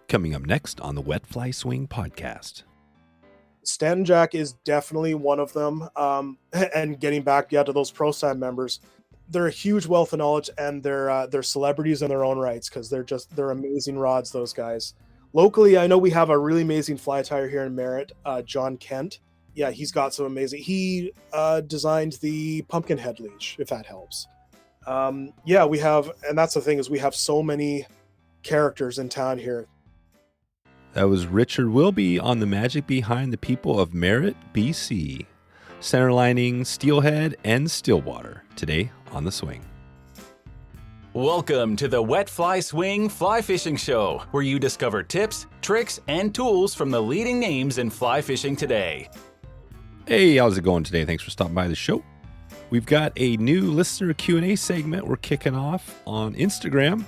Coming up next on the Wet Fly Swing podcast. Stanton Jack is definitely one of them. And getting back to those Pro Slam members, they're a huge wealth of knowledge, and they're celebrities in their own rights because they're amazing rods, those guys. Locally, I know we have a really amazing fly tyer here in Merritt, John Kent. Yeah, he's got some amazing. He designed the pumpkin head leech, if that helps. We have, and that's the thing, is we have so many characters in town here. That was Richard Wilby on the magic behind the people of Merritt BC. Centerlining, Steelhead, and Stillwater. Today on The Swing. Welcome to the Wet Fly Swing Fly Fishing Show, where you discover tips, tricks, and tools from the leading names in fly fishing today. Hey, how's it going today? Thanks for stopping by the show. We've got a new listener Q&A segment we're kicking off on Instagram.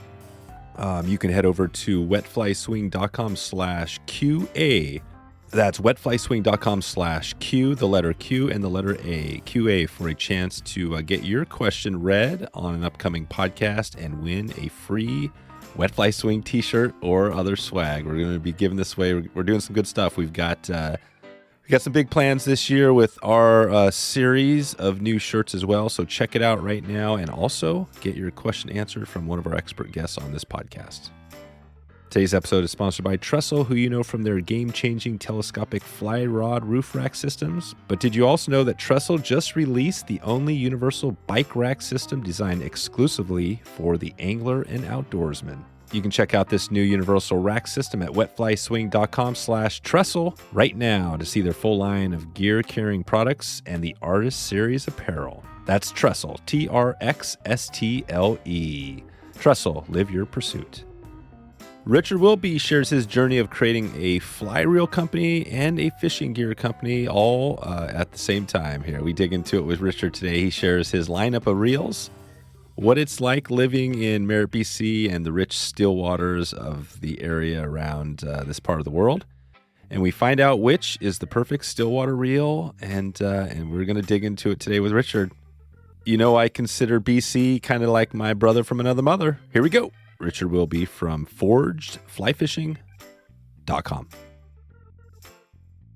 You can head over to wetflyswing.com/QA. That's wetflyswing.com/Q, the letter Q and the letter A, QA, for a chance to get your question read on an upcoming podcast and win a free Wet Fly Swing t-shirt or other swag. We're going to be giving this away. We're doing some good stuff. We've got some big plans this year with our series of new shirts as well. So check it out right now and also get your question answered from one of our expert guests on this podcast. Today's episode is sponsored by Trxstle, who you know from their game-changing telescopic fly rod roof rack systems. But did you also know that Trxstle just released the only universal bike rack system designed exclusively for the angler and outdoorsman? You can check out this new universal rack system at wetflyswing.com/Trxstle right now to see their full line of gear-carrying products and the Artist Series apparel. That's Trxstle, Trxstle. Trxstle, live your pursuit. Richard Wilby shares his journey of creating a fly reel company and a fishing gear company all at the same time here. We dig into it with Richard today. He shares his lineup of reels, what it's like living in Merritt BC and the rich still waters of the area around this part of the world. And we find out which is the perfect stillwater reel, and we're going to dig into it today with Richard. You know, I consider BC kind of like my brother from another mother. Here we go. Richard Wilby from forgedflyfishing.com.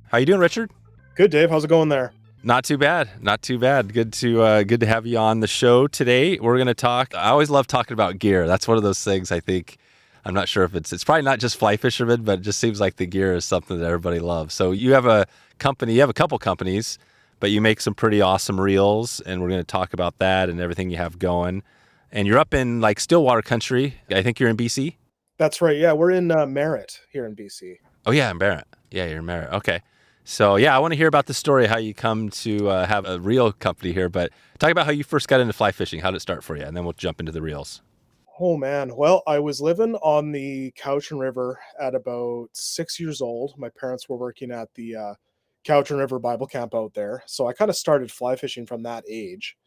How you doing, Richard? Good, Dave. How's it going there? Not too bad. Not too bad. Good to have you on the show today. We're going to talk. I always love talking about gear. That's one of those things I think. I'm not sure if it's probably not just fly fishermen, but it just seems like the gear is something that everybody loves. So you have a company, you have a couple companies, but you make some pretty awesome reels, and we're going to talk about that and everything you have going. And you're up in like Stillwater country. I think you're in BC. That's right. Yeah, we're in Merritt here in BC. Oh yeah, in Merritt. Yeah, you're in Merritt. Okay. So yeah, I want to hear about the story, how you come to have a reel company here. But talk about how you first got into fly fishing. How did it start for you? And then we'll jump into the reels. Oh man. Well, I was living on the Cowichan River at about 6 years old. My parents were working at the Cowichan River Bible camp out there. So I kind of started fly fishing from that age.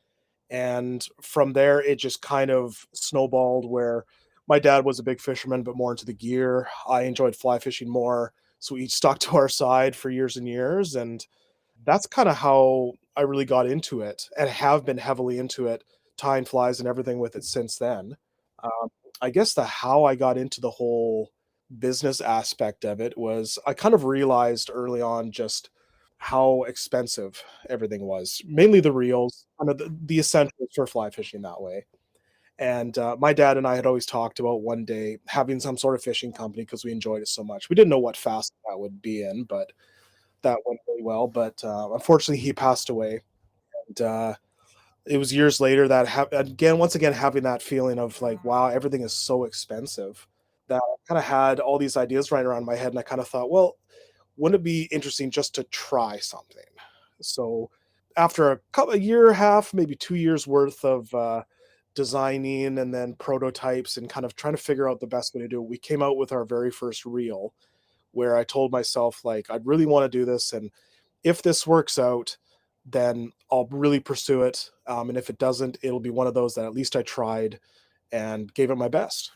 And from there, it just kind of snowballed where my dad was a big fisherman, but more into the gear. I enjoyed fly fishing more. So we each stuck to our side for years and years. And that's kind of how I really got into it and have been heavily into it, tying flies and everything with it since then. I guess how I got into the whole business aspect of it was I kind of realized early on just how expensive everything was, mainly the reels, kind of the essentials for fly fishing that way. And my dad and I had always talked about one day having some sort of fishing company because we enjoyed it so much. We didn't know what facet that would be in, but that went really well. But unfortunately, he passed away. And it was years later that, once again, having that feeling of like, wow, everything is so expensive, that I kind of had all these ideas running around my head. And I kind of thought, well, wouldn't it be interesting just to try something? So after a year and a half, maybe 2 years worth of designing and then prototypes and kind of trying to figure out the best way to do it, we came out with our very first reel, where I told myself, like, I'd really want to do this. And if this works out, then I'll really pursue it. And if it doesn't, it'll be one of those that at least I tried and gave it my best.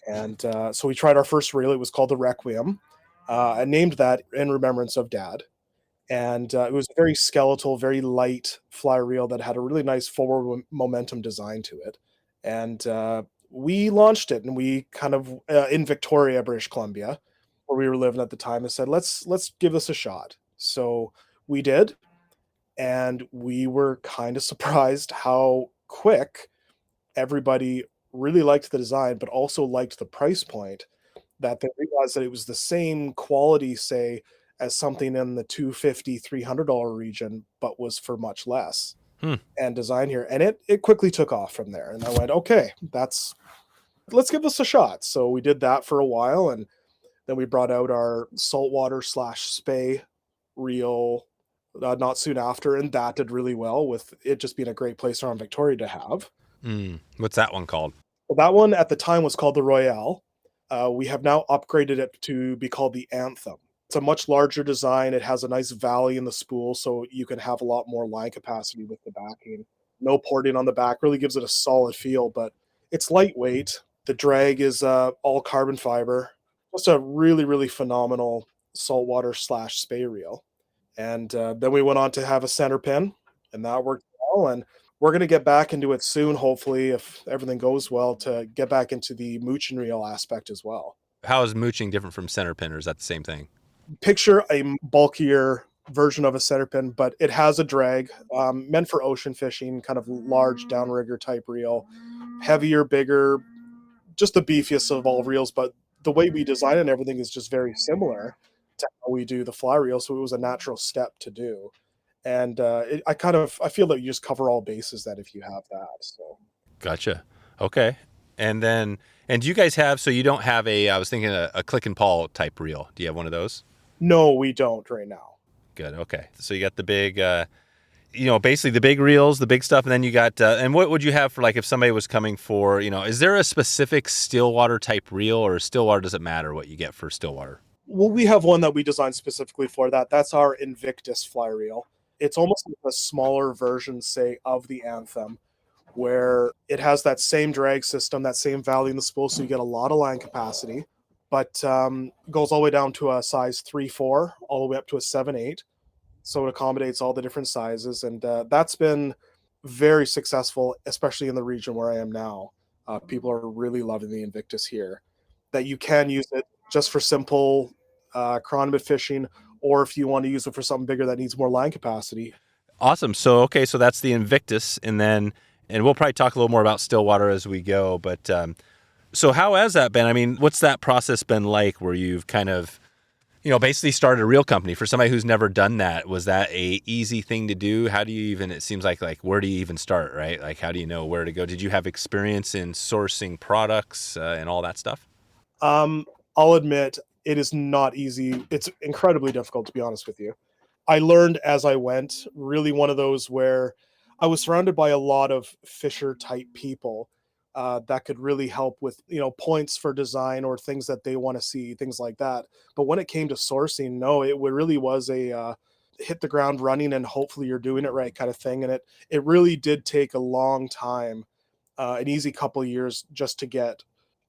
And so we tried our first reel. It was called the Requiem. I named that in remembrance of Dad. And it was a very skeletal, very light fly reel that had a really nice forward momentum design to it. And we launched it, and we kind of in Victoria, British Columbia, where we were living at the time, and said, let's give this a shot. So we did, and we were kind of surprised how quick everybody really liked the design, but also liked the price point, that they realized that it was the same quality, say, as something in the $250, $300 region, but was for much less. And design here. And it quickly took off from there. And I went, okay, let's give this a shot. So we did that for a while. And then we brought out our saltwater / Spey Reel not soon after. And that did really well, with it just being a great place around Victoria to have. What's that one called? Well, that one at the time was called the Royale. We have now upgraded it to be called the Anthem. It's a much larger design. It has a nice valley in the spool, so you can have a lot more line capacity with the backing. No porting on the back, really gives it a solid feel, but it's lightweight. The drag is all carbon fiber. Just a really, really phenomenal saltwater / Spey Reel. And then we went on to have a center pin, and that worked well. And we're going to get back into it soon, hopefully, if everything goes well, to get back into the mooching reel aspect as well. How is mooching different from center pin, or is that the same thing? Picture a bulkier version of a center pin, but it has a drag, meant for ocean fishing, kind of large downrigger type reel, heavier, bigger, just the beefiest of all reels. But the way we design it and everything is just very similar to how we do the fly reel, so it was a natural step to do. And I feel that you just cover all bases that if you have that. So gotcha. Okay. And do you guys have, so you don't have I was thinking a click and pawl type reel. Do you have one of those? No, we don't right now. Good. Okay. So you got the big, basically the big reels, the big stuff. And then you got, and what would you have for, like, if somebody was coming for, is there a specific Stillwater type reel, or Stillwater, does it matter what you get for Stillwater? Well, we have one that we designed specifically for that. That's our Invictus Fly Reel. It's almost like a smaller version, say, of the Anthem, where it has that same drag system, that same valley in the spool, so you get a lot of line capacity, but goes all the way down to a size 3/4, all the way up to a 7/8. So it accommodates all the different sizes, and that's been very successful, especially in the region where I am now. People are really loving the Invictus here. That you can use it just for simple chironomid fishing, or if you want to use it for something bigger that needs more line capacity. Awesome. So, okay, so that's the Invictus, and we'll probably talk a little more about Stillwater as we go, but so how has that been? I mean, what's that process been like, where you've kind of, basically started a reel company? For somebody who's never done that, was that a easy thing to do? How do you even, it seems like where do you even start, right? Like, how do you know where to go? Did you have experience in sourcing products and all that stuff? I'll admit, it is not easy. It's incredibly difficult, to be honest with you. I learned as I went, really one of those where I was surrounded by a lot of fisher type people that could really help with, points for design or things that they want to see, things like that. But when it came to sourcing, no, it really was a hit the ground running and hopefully you're doing it right kind of thing. And it really did take a long time, an easy couple of years, just to get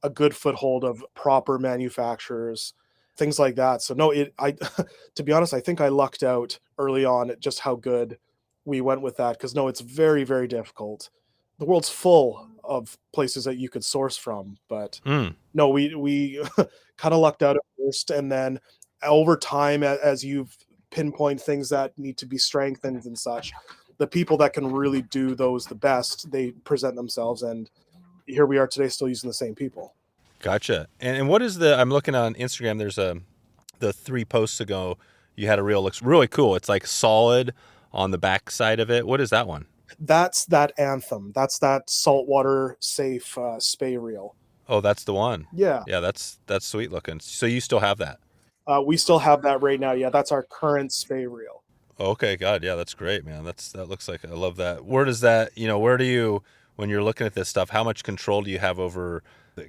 a good foothold of proper manufacturers, things like that. So no, to be honest, I think I lucked out early on at just how good we went with that. Cause no, it's very, very difficult. The world's full of places that you could source from, but no, we kind of lucked out at first. And then over time, as you've pinpoint things that need to be strengthened and such, the people that can really do those the best, they present themselves. And here we are today, still using the same people. Gotcha. And what is I'm looking on Instagram, there's the 3 posts ago, you had a reel, looks really cool. It's like solid on the back side of it. What is that one? That's that Anthem. That's that saltwater safe Spey Reel. Oh, that's the one. Yeah. Yeah, that's sweet looking. So you still have that? We still have that right now. Yeah, that's our current Spey Reel. Okay, God, yeah, that's great, man. That looks like, I love that. Where does that, where do you, when you're looking at this stuff, how much control do you have over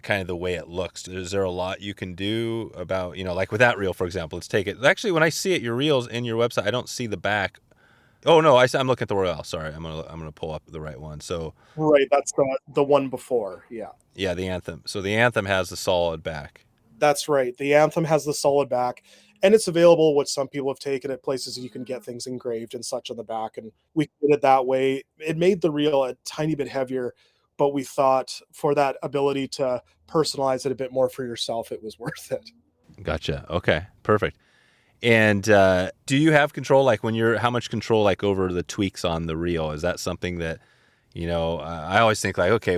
kind of the way it looks? Is there a lot you can do about, like with that reel, for example? Let's take it. Actually, when I see it, your reels in your website, I don't see the back. Oh no, I'm looking at the Royale. Sorry, I'm gonna pull up the right one. So right, that's the one before. Yeah. Yeah, the Anthem. So the Anthem has the solid back. That's right. The Anthem has the solid back, and it's available, which some people have taken at places you can get things engraved and such on the back. And we did it that way. It made the reel a tiny bit heavier, but we thought for that ability to personalize it a bit more for yourself, it was worth it. Gotcha. Okay, perfect. And do you have control, like how much control like over the tweaks on the reel? Is that something that, I always think like, okay,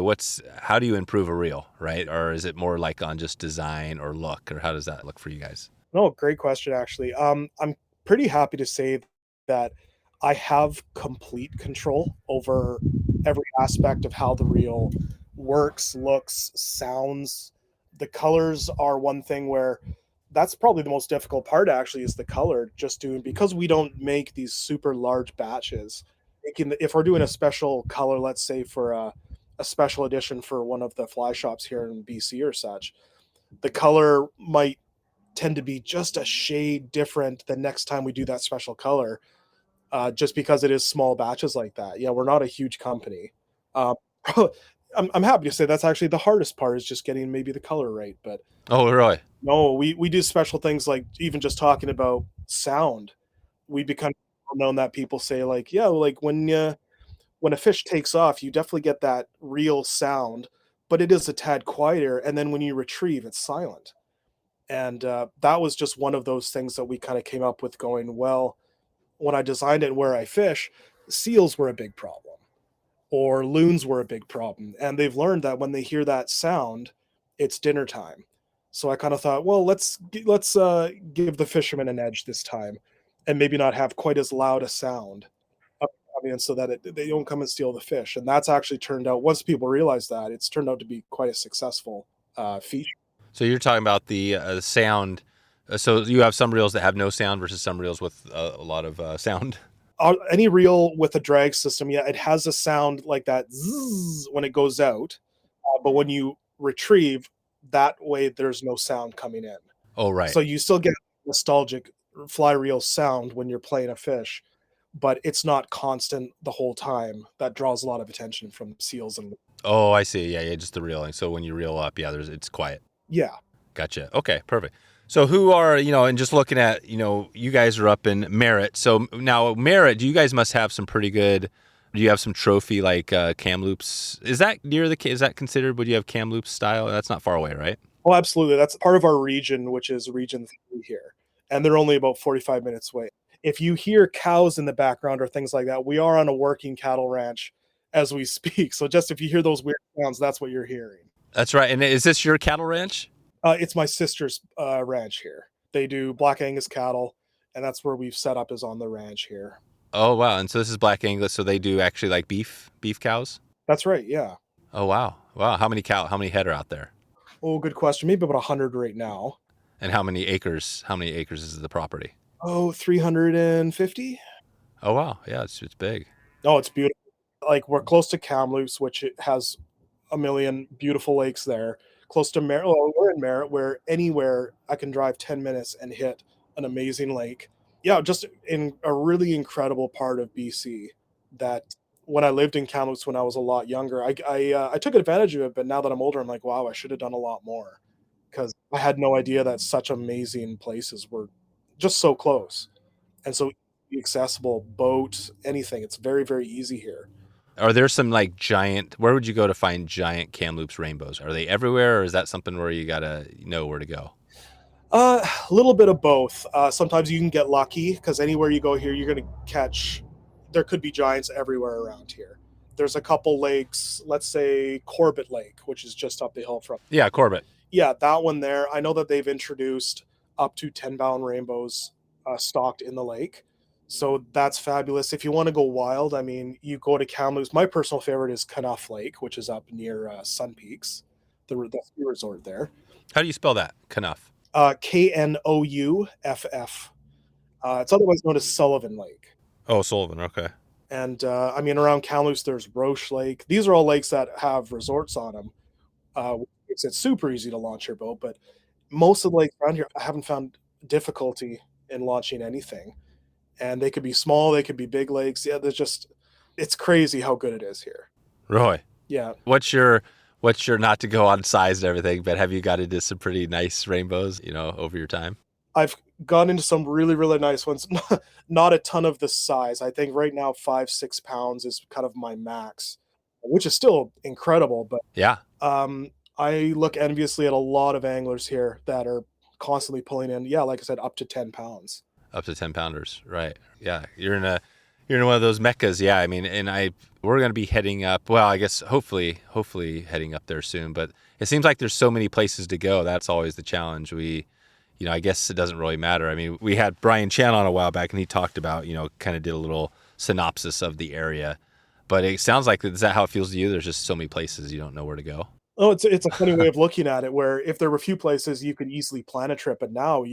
how do you improve a reel, right? Or is it more like on just design or look, or how does that look for you guys? No, great question, actually. I'm pretty happy to say that I have complete control over every aspect of how the reel works, looks, sounds. The colors are one thing where that's probably the most difficult part, actually, is the color. Because we don't make these super large batches. If we're doing a special color, let's say for a special edition for one of the fly shops here in BC or such, the color might tend to be just a shade different the next time we do that special color, just because it is small batches like that. Yeah, we're not a huge company. Um, I'm happy to say that's actually the hardest part, is just getting maybe the color right. But Oh, really? no, we do special things, like even just talking about sound. We become known that people say like, yeah, like when a fish takes off, you definitely get that real sound, but it is a tad quieter, and then when you retrieve, it's silent. And that was just one of those things that we kind of came up with, going, well, when I designed it where I fish, seals were a big problem, or loons were a big problem. And they've learned that when they hear that sound, it's dinner time. So I kind of thought, well, let's give the fishermen an edge this time, and maybe not have quite as loud a sound. I mean, so that they don't come and steal the fish. And that's actually turned out, once people realize that, it's turned out to be quite a successful feature. So you're talking about the sound. So you have some reels that have no sound versus some reels with a lot of sound. Any reel with a drag system, yeah, it has a sound like that zzz when it goes out, but when you retrieve, that way there's no sound coming in. Oh, right. So you still get nostalgic fly reel sound when you're playing a fish, but it's not constant the whole time. That draws a lot of attention from seals and. Oh, I see. Yeah, just the reeling. So when you reel up, yeah, it's quiet. Yeah. Gotcha. Okay, perfect. So who are, and just looking at, you guys are up in Merritt. So now Merritt, you guys must have some pretty good, do you have some trophy like Kamloops? Is that considered, would you have Kamloops style? That's not far away, right? Oh, absolutely. That's part of our region, which is region 3 here. And they're only about 45 minutes away. If you hear cows in the background or things like that, we are on a working cattle ranch as we speak. So just if you hear those weird sounds, that's what you're hearing. That's right. And is this your cattle ranch? It's my sister's ranch here. They do Black Angus cattle, and that's where we've set up, is on the ranch here. Oh, wow. And so this is Black Angus, so they do actually like beef cows? That's right, yeah. Oh, wow. Wow. How many head are out there? Oh, good question. Maybe about 100 right now. And how many acres is the property? Oh, 350. Oh, wow. Yeah, it's big. Oh, it's beautiful. Like, we're close to Kamloops, which it has a million beautiful lakes there. Close to Merritt. Well, we're in Merritt, where anywhere I can drive 10 minutes and hit an amazing lake. Yeah, just in a really incredible part of BC that when I lived in Kamloops when I was a lot younger, I took advantage of it, but now that I'm older, I'm like, wow, I should have done a lot more, because I had no idea that such amazing places were just so close and so accessible. Boat, anything. It's very, very easy here. Are there some like giant, where would you go to find giant Kamloops rainbows? Are they everywhere, or is that something where you got to know where to go? A little bit of both. Sometimes you can get lucky, because anywhere you go here, you're going to catch, there could be giants everywhere around here. There's a couple lakes, let's say Corbett Lake, which is just up the hill from. Yeah, Corbett. Yeah, that one there. I know that they've introduced up to 10-pound rainbows stocked in the lake. So that's fabulous. If you want to go wild, I mean, you go to Kamloops. My personal favorite is Knouff Lake, which is up near Sun Peaks, the ski resort there. How do you spell that? Knouff. Knouff. It's otherwise known as Sullivan Lake. Oh, Sullivan. Okay. And I mean, around Kamloops, there's Roche Lake. These are all lakes that have resorts on them. It's super easy to launch your boat, but most of the lakes around here, I haven't found difficulty in launching anything. And they could be small, they could be big lakes. Yeah, it's crazy how good it is here. Really? Yeah. What's your not to go on size and everything, but have you got into some pretty nice rainbows, over your time? I've gone into some really, really nice ones. Not a ton of the size. I think right now 5-6 pounds is kind of my max. which is still incredible. But Yeah. I look enviously at a lot of anglers here that are constantly pulling in, yeah, like I said, up to 10 pounds. Up to 10 pounders. Right. Yeah. You're in one of those meccas. Yeah. I mean, we're going to be heading up. Well, I guess hopefully heading up there soon, but it seems like there's so many places to go. That's always the challenge. I guess it doesn't really matter. I mean, we had Brian Chan on a while back and he talked about, kind of did a little synopsis of the area, but it sounds like, is that how it feels to you? There's just so many places you don't know where to go. Oh, it's a funny way of looking at it, where if there were a few places you could easily plan a trip, but now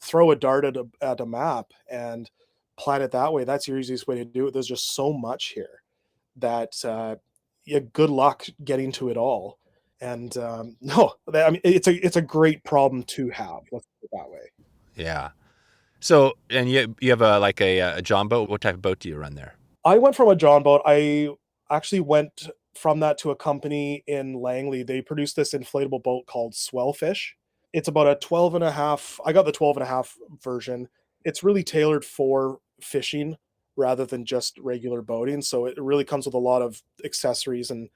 throw a dart at a map and plan it that way. That's your easiest way to do it. There's just so much here that yeah, good luck getting to it all. And no, I mean it's a great problem to have. Let's put it that way. Yeah. So, and you have a John boat. What type of boat do you run there? I went from a John boat. I actually went from that to a company in Langley. They produced this inflatable boat called Swellfish. It's about a 12 and a half. I got the 12 and a half version. It's really tailored for fishing rather than just regular boating. So it really comes with a lot of accessories and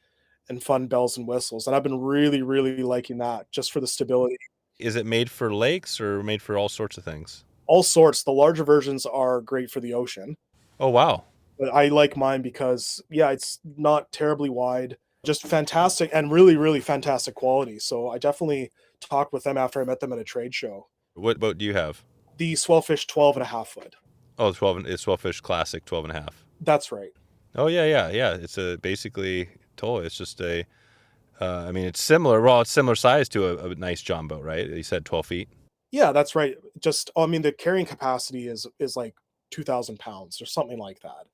fun bells and whistles. And I've been really, really liking that just for the stability. Is it made for lakes or made for all sorts of things? All sorts. The larger versions are great for the ocean. Oh, wow. But I like mine because, yeah, it's not terribly wide, just fantastic and really, really fantastic quality. So I definitely talked with them after I met them at a trade show. What boat do you have? The Swellfish 12 and a half foot. Oh, it's Swellfish Classic 12 and a half. That's right. Oh, yeah. It's basically totally. It's just it's similar. Well, it's similar size to a nice John boat, right? You said 12 feet. Yeah, that's right. Just, the carrying capacity is like 2,000 pounds or something like that.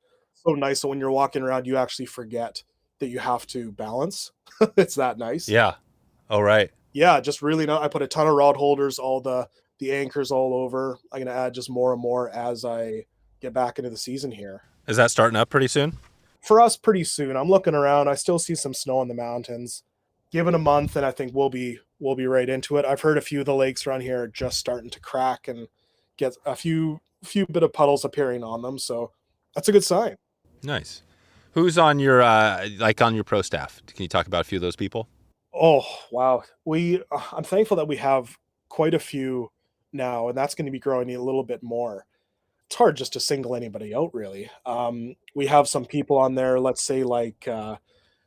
So nice. So when you're walking around, you actually forget that you have to balance. It's that nice. Yeah. Oh, right. Yeah, just really nice. I put a ton of rod holders, all the anchors all over. I'm going to add just more and more as I get back into the season here. Is that starting up pretty soon? For us, pretty soon. I'm looking around. I still see some snow in the mountains. Give it a month, and I think we'll be right into it. I've heard a few of the lakes around here are just starting to crack and get a few bit of puddles appearing on them. So that's a good sign. Nice. Who's on your on your pro staff? Can you talk about a few of those people? Oh, wow. I'm thankful that we have quite a few now, and that's going to be growing a little bit more. It's hard just to single anybody out, really. We have some people on there, let's say like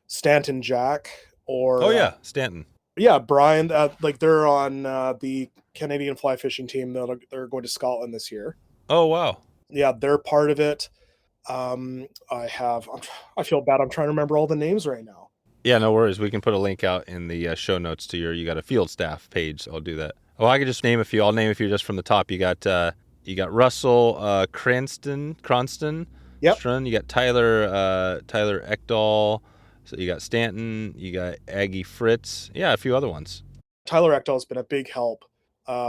Stanton Jack or... Oh, yeah, Stanton. Yeah, Brian. They're on the Canadian fly fishing team. They're going to Scotland this year. Oh, wow. Yeah, they're part of it. I feel bad. I'm trying to remember all the names right now. Yeah, no worries. We can put a link out in the show notes to you got a field staff page. So I'll do that. Oh, I could just name a few. I'll name a few just from the top. You got Russell Cranston. Yep. Strun. You got Tyler Ekdahl. So you got Stanton. You got Aggie Fritz. Yeah, a few other ones. Tyler Ekdahl's been a big help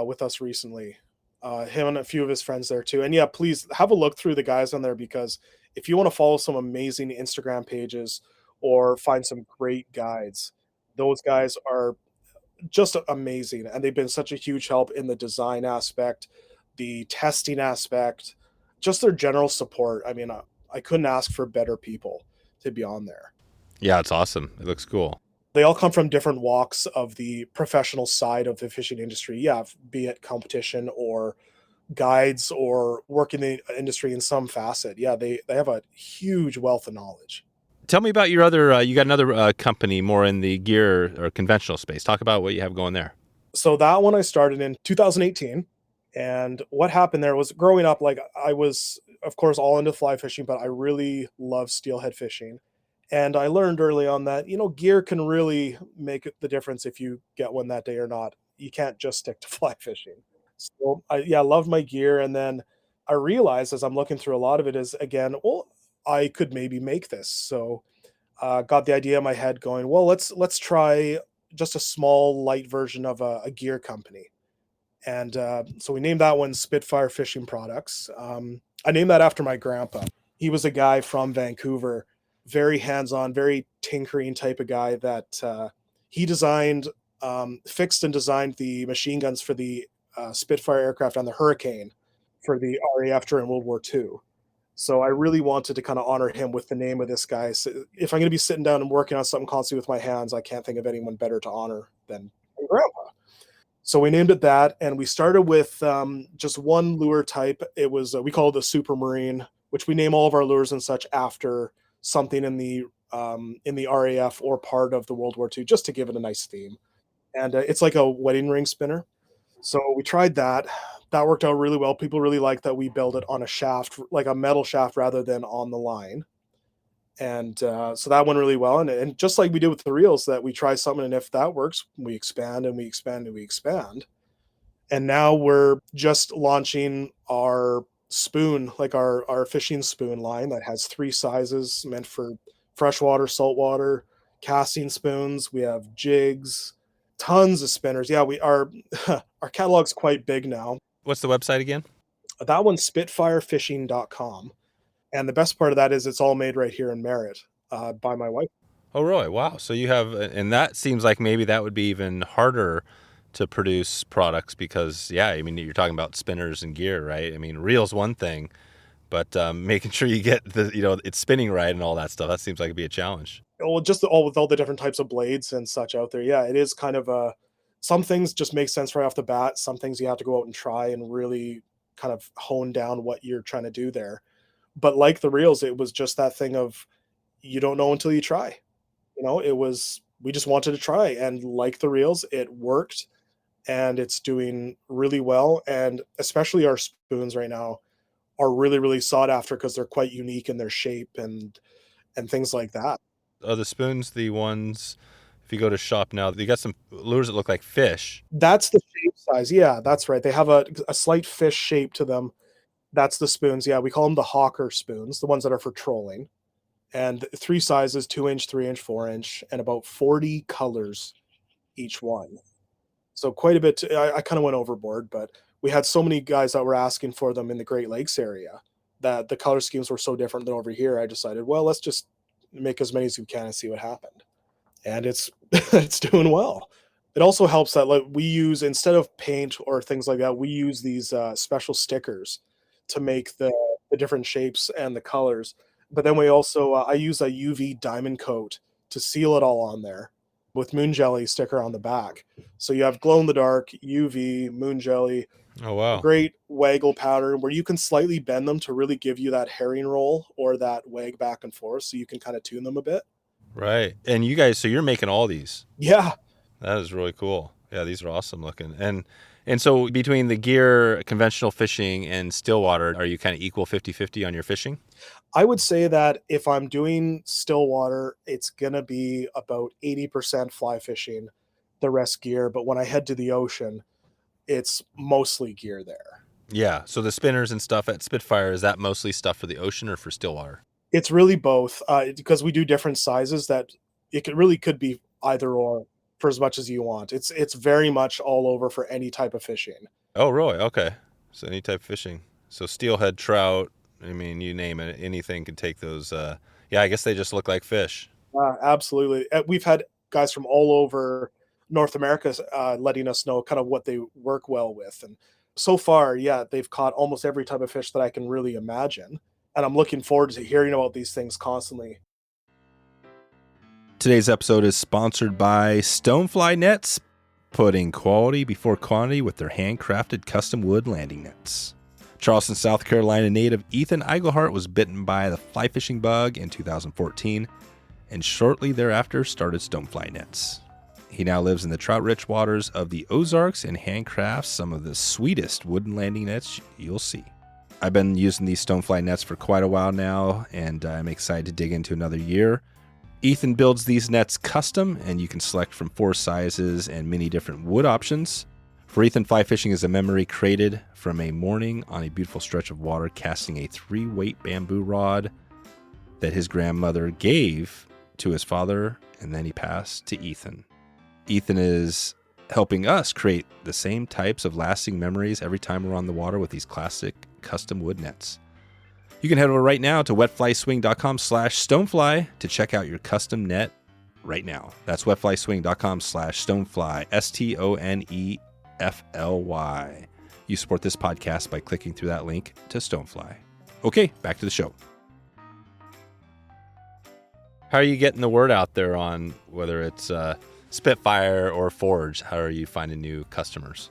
with us recently. Him and a few of his friends there too. And yeah, please have a look through the guys on there, because if you want to follow some amazing Instagram pages or find some great guides, those guys are just amazing. And they've been such a huge help in the design aspect, the testing aspect, just their general support. I mean, I couldn't ask for better people to be on there. Yeah, it's awesome. It looks cool. They all come from different walks of the professional side of the fishing industry. Yeah, be it competition or guides or work in the industry in some facet. Yeah, they have a huge wealth of knowledge. Tell me about your other, you got another company more in the gear or conventional space. Talk about what you have going there. So that one I started in 2018. And what happened there was, growing up, like, I was, of course, all into fly fishing, but I really love steelhead fishing. And I learned early on that, gear can really make the difference if you get one that day or not. You can't just stick to fly fishing. So I loved my gear. And then I realized, as I'm looking through a lot of it, is, again, well, I could maybe make this. So got the idea in my head going, well, let's try just a small light version of a gear company. And so we named that one Spitfire Fishing Products. I named that after my grandpa. He was a guy from Vancouver, very hands-on, very tinkering type of guy that he designed, fixed and designed the machine guns for the Spitfire aircraft on the Hurricane for the RAF during World War II. So I really wanted to kind of honor him with the name of this guy. So if I'm going to be sitting down and working on something constantly with my hands, I can't think of anyone better to honor than my grandpa. So we named it that, and we started with just one lure type. It was we call it the Super Marine, which we name all of our lures and such after something in the RAF or part of the World War II, just to give it a nice theme. And it's like a wedding ring spinner. So we tried that. That worked out really well. People really liked that we built it on a shaft, like a metal shaft rather than on the line. And so that went really well. And just like we did with the reels, that we try something, and if that works, we expand and we expand and we expand. And now we're just launching our spoon, like our fishing spoon line that has 3 sizes meant for freshwater, saltwater, casting spoons. We have jigs, tons of spinners. Yeah, our catalog's quite big now. What's the website again? That one's spitfirefishing.com. And the best part of that is it's all made right here in Merritt by my wife. Oh, really? Wow. So you have, and that seems like maybe that would be even harder to produce products because, yeah, I mean, you're talking about spinners and gear, right? I mean, reel's one thing, but making sure you get it's spinning right and all that stuff, that seems like it'd be a challenge. Well, just with all the different types of blades and such out there. Yeah, it is kind of some things just make sense right off the bat. Some things you have to go out and try and really kind of hone down what you're trying to do there. But like the reels, it was just that thing of you don't know until you try. We just wanted to try, and like the reels, it worked, and it's doing really well. And especially our spoons right now are really, really sought after because they're quite unique in their shape and things like that. Are the spoons the ones, if you go to shop now, you got some lures that look like fish? That's the shape size. Yeah, that's right. They have a slight fish shape to them. That's the spoons. Yeah, we call them the hawker spoons, the ones that are for trolling. And 3 sizes, 2-inch, 3-inch, 4-inch, and about 40 colors each one. So quite a bit. I kind of went overboard, but we had so many guys that were asking for them in the Great Lakes area that the color schemes were so different than over here. I decided, well, let's just make as many as we can and see what happened. And it's it's doing well. It also helps that we use, instead of paint or things like that, we use these special stickers to make the different shapes and the colors. But then we also, I use a UV diamond coat to seal it all on there with moon jelly sticker on the back. So you have glow in the dark, UV, moon jelly. Oh, wow. Great waggle pattern where you can slightly bend them to really give you that herring roll or that wag back and forth, so you can kind of tune them a bit. Right. And you guys, so you're making all these. Yeah. That is really cool. Yeah, these are awesome looking. And so between the gear, conventional fishing, and Stillwater, are you kind of equal 50-50 on your fishing? I would say that if I'm doing Stillwater, it's going to be about 80% fly fishing, the rest gear. But when I head to the ocean, it's mostly gear there. Yeah. So the spinners and stuff at Spitfire, is that mostly stuff for the ocean or for Stillwater? It's really both because we do different sizes that it could be either or for as much as you want. It's very much all over for any type of fishing. Oh, really? Okay. So any type of fishing. So steelhead, trout, I mean, you name it, anything can take those. Yeah, I guess they just look like fish. Absolutely. We've had guys from all over North America letting us know kind of what they work well with. And so far, yeah, they've caught almost every type of fish that I can really imagine. And I'm looking forward to hearing about these things constantly. Today's episode is sponsored by Stonefly Nets, putting quality before quantity with their handcrafted custom wood landing nets. Charleston, South Carolina native Ethan Eigelhart was bitten by the fly fishing bug in 2014, and shortly thereafter started Stonefly Nets. He now lives in the trout-rich waters of the Ozarks and handcrafts some of the sweetest wooden landing nets you'll see. I've been using these Stonefly nets for quite a while now, and I'm excited to dig into another year. Ethan builds these nets custom, and you can select from 4 sizes and many different wood options. For Ethan, fly fishing is a memory created from a morning on a beautiful stretch of water casting a 3-weight bamboo rod that his grandmother gave to his father, and then he passed to Ethan. Ethan is helping us create the same types of lasting memories every time we're on the water with these classic custom wood nets. You can head over right now to wetflyswing.com/stonefly to check out your custom net right now. That's wetflyswing.com/stonefly, STONEFLY. You support this podcast by clicking through that link to Stonefly. Okay, back to the show. How are you getting the word out there on whether it's Spitfire or Forge? How are you finding new customers?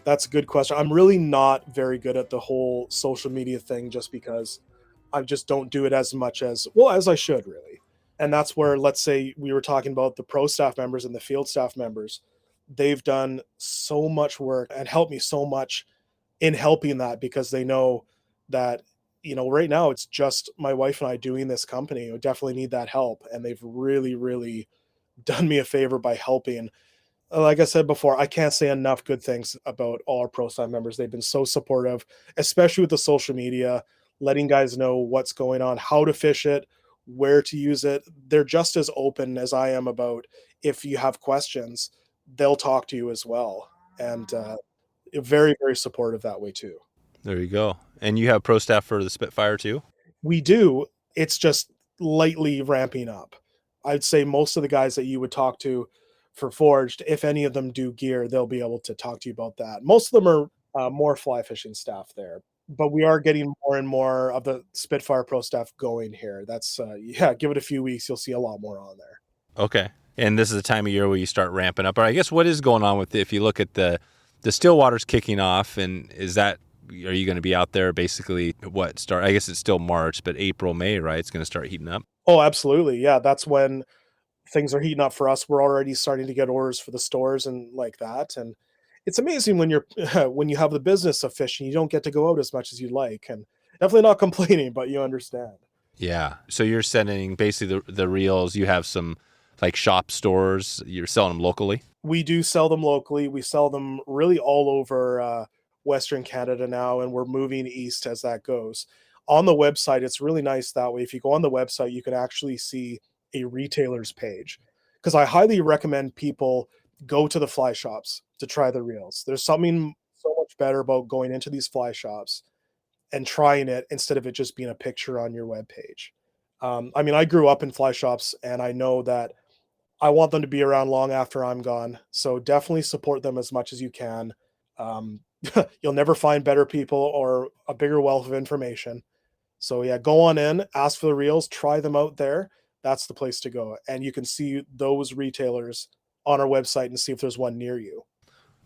That's a good question. I'm really not very good at the whole social media thing just because I just don't do it as much as I should, really. And that's where, let's say we were talking about the pro staff members and the field staff members. They've done so much work and helped me so much in helping that, because they know that, right now it's just my wife and I doing this company. We definitely need that help. And they've really, really done me a favor by helping. Like I said before, I can't say enough good things about all our pro staff members. They've been so supportive, especially with the social media, letting guys know what's going on, how to fish it, where to use it. They're just as open as I am about, if you have questions, they'll talk to you as well. And very, very supportive that way too. There you go. And you have pro staff for the Spitfire too? We do. It's just lightly ramping up. I'd say most of the guys that you would talk to for Forged, if any of them do gear, they'll be able to talk to you about that. Most of them are more fly fishing staff there, but we are getting more and more of the Spitfire pro staff going here. That's give it a few weeks, you'll see a lot more on there. Okay. And this is the time of year where you start ramping up. Or I guess what is going on with if you look at the Stillwater's kicking off, and are you going to be out there basically I guess it's still March, but April, May, right? It's going to start heating up. Oh, absolutely. Yeah, that's when things are heating up for us. We're already starting to get orders for the stores and like that. And it's amazing when you're when you have the business of fishing, you don't get to go out as much as you'd like. And definitely not complaining, but you understand. Yeah. So you're sending basically the reels. You have some like shop stores. You're selling them locally? We do sell them locally. We sell them really all over Western Canada now, and we're moving east as that goes. On the website, it's really nice that way. If you go on the website, you can actually see a retailer's page, because I highly recommend people go to the fly shops to try the reels. There's something so much better about going into these fly shops and trying it instead of it just being a picture on your webpage. I grew up in fly shops, and I know that I want them to be around long after I'm gone. So definitely support them as much as you can. You'll never find better people or a bigger wealth of information. So yeah, go on in, ask for the reels, try them out there. That's the place to go. And you can see those retailers on our website and see if there's one near you.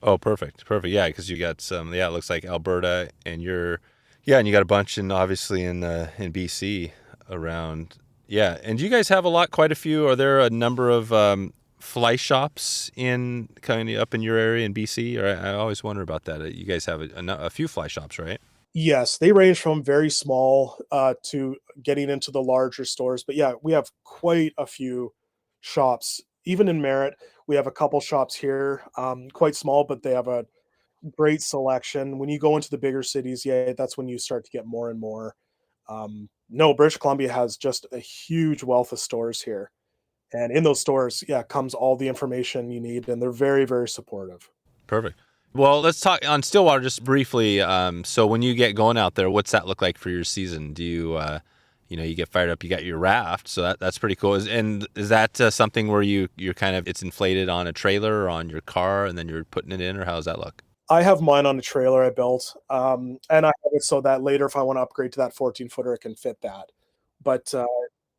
Oh, perfect. Perfect. Yeah, because you got some, it looks like Alberta, and and you got a bunch obviously in BC around. Yeah. And do you guys have quite a few? Are there a number of fly shops kind of up in your area in BC? Or I always wonder about that. You guys have a few fly shops, right? Yes, they range from very small to getting into the larger stores. But yeah, we have quite a few shops. Even in Merritt, we have a couple shops here, quite small, but they have a great selection. When you go into the bigger cities, yeah, that's when you start to get more and more. No, British Columbia has just a huge wealth of stores here. And in those stores, yeah, comes all the information you need, and they're very, very supportive. Perfect. Well, let's talk on Stillwater just briefly. So when you get going out there, what's that look like for your season? Do you, you get fired up, you got your raft, so that's pretty cool. Is that something where you're kind of, it's inflated on a trailer or on your car, and then you're putting it in, or how does that look? I have mine on a trailer I built, and I have it so that later, if I want to upgrade to that 14-footer, it can fit that. But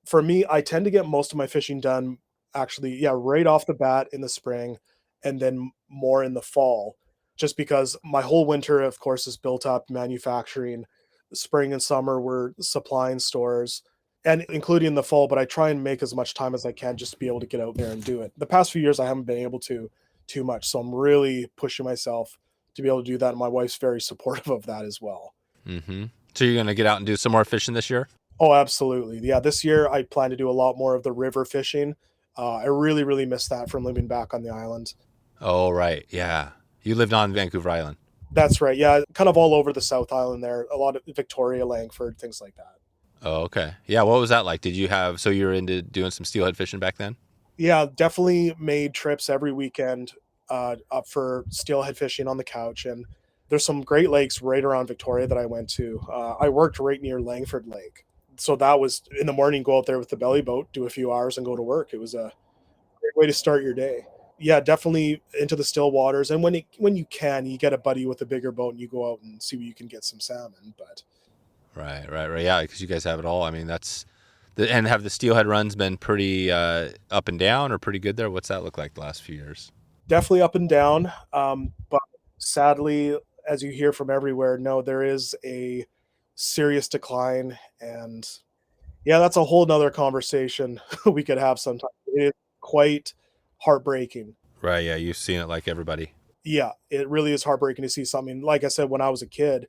for me, I tend to get most of my fishing done actually, yeah, right off the bat in the spring, and then more in the fall, just because my whole winter, of course, is built up manufacturing. Spring and summer, we're supplying stores, and including the fall, but I try and make as much time as I can just to be able to get out there and do it. The past few years, I haven't been able to too much, so I'm really pushing myself to be able to do that, and my wife's very supportive of that as well. Mm-hmm. So you're going to get out and do some more fishing this year? Oh, absolutely. Yeah, this year I plan to do a lot more of the river fishing. I really, really miss that from living back on the island. Oh, right. Yeah. You lived on Vancouver Island. That's right. Yeah, kind of all over the South Island there. A lot of Victoria, Langford, things like that. Oh, okay. Yeah, what was that like? So you were into doing some steelhead fishing back then? Yeah, definitely made trips every weekend up for steelhead fishing on the couch. And there's some great lakes right around Victoria that I went to. I worked right near Langford Lake. So that was in the morning, go out there with the belly boat, do a few hours and go to work. It was a great way to start your day. Yeah, definitely into the still waters. And when you can, you get a buddy with a bigger boat and you go out and see where you can get some salmon. But Right. Yeah, because you guys have it all. I mean, and have the steelhead runs been pretty up and down or pretty good there? What's that look like the last few years? Definitely up and down. But sadly, as you hear from everywhere, no, there is a serious decline. And yeah, that's a whole nother conversation we could have sometime. It is quite heartbreaking. Right. Yeah, you've seen it like everybody. Yeah, it really is heartbreaking to see something. Like I said, when I was a kid,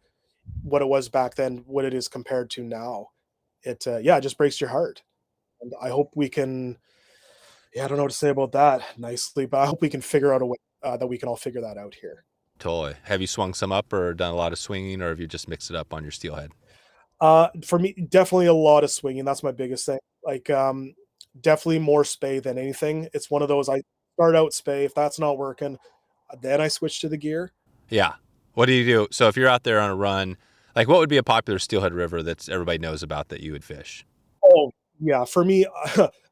what it was back then, what it is compared to now. It just breaks your heart. And I hope we can, yeah, I don't know what to say about that nicely, but I hope we can figure out a way that we can all figure that out here. Totally. Have you swung some up or done a lot of swinging, or have you just mixed it up on your steelhead? For me, definitely a lot of swinging. That's my biggest thing. Like, definitely more spay than anything. It's one of those, I start out spay. If that's not working, then I switch to the gear. Yeah. What do you do? So if you're out there on a run, like what would be a popular steelhead river that everybody knows about that you would fish? Oh, yeah. For me,